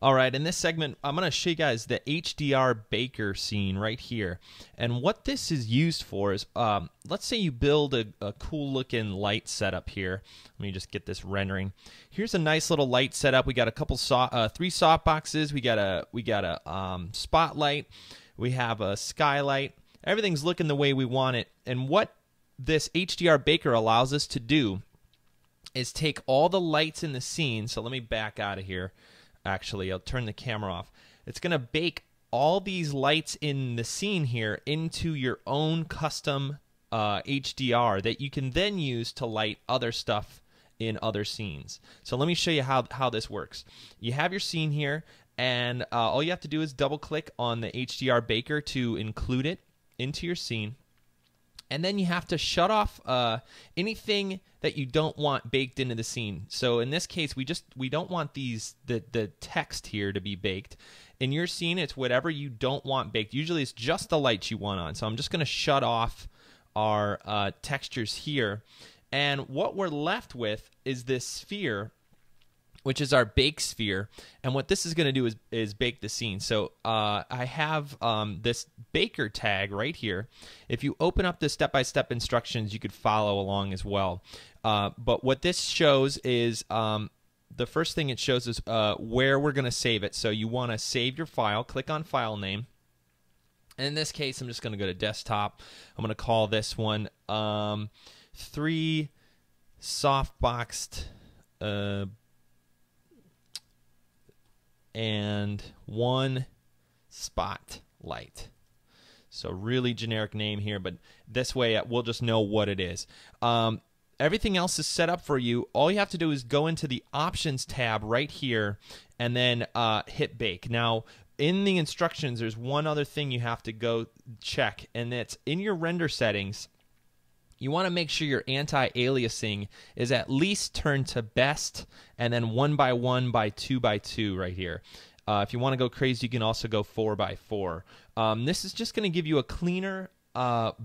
All right, in this segment, I'm going to show you guys the HDRBaker scene right here. And what this is used for is, let's say you build a cool looking light setup here. Let me just get this rendering. Here's a nice little light setup. We got a couple three softboxes. We got a spotlight. We have a skylight. Everything's looking the way we want it. And what this HDRBaker allows us to do is take all the lights in the scene. So let me back out of here. Actually, I'll turn the camera off. It's going to bake all these lights in the scene here into your own custom HDR that you can then use to light other stuff in other scenes. So let me show you how this works. You have your scene here, and all you have to do is double click on the HDRBaker to include it into your scene. And then you have to shut off anything that you don't want baked into the scene. So in this case, we don't want the text here to be baked. In your scene, it's whatever you don't want baked. Usually it's just the lights you want on. So I'm just going to shut off our textures here. And what we're left with is this sphere, which is our bake sphere, and what this is going to do is bake the scene. So I have this baker tag right here. If you open up the step-by-step instructions, you could follow along as well. But what this shows is the first thing it shows is where we're going to save it. So you want to save your file. Click on File Name. And in this case, I'm just going to go to Desktop. I'm going to call this one 3 softboxed and 1 spotlight. So really generic name here, but this way we'll just know what it is. Everything else is set up for you. All you have to do is go into the Options tab right here and then hit Bake. Now, in the instructions, there's one other thing you have to go check, and it's in your render settings. You want to make sure your anti-aliasing is at least turned to best, and then 1 by 1 by 2 by 2 right here. If you want to go crazy, you can also go 4 by 4. This is just going to give you a cleaner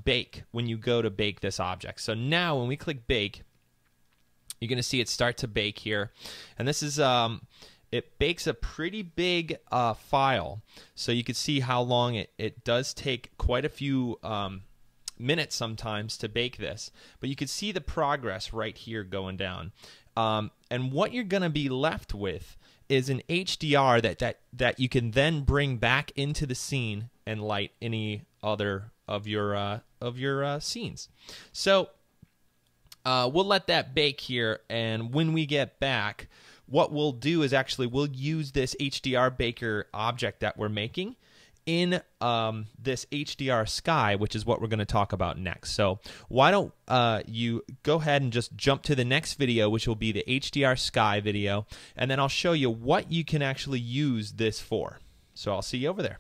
bake when you go to bake this object. So now when we click Bake, you're going to see it start to bake here. And this is it bakes a pretty big file. So you can see how long it does take quite a few minutes sometimes to bake this, but you can see the progress right here going down. And what you're going to be left with is an HDR that you can then bring back into the scene and light any other of your scenes. So we'll let that bake here, and when we get back, what we'll do is actually we'll use this HDRBaker object that we're making in this HDR sky, which is what we're going to talk about next. So why don't you go ahead and just jump to the next video, which will be the HDR sky video, and then I'll show you what you can actually use this for. So I'll see you over there.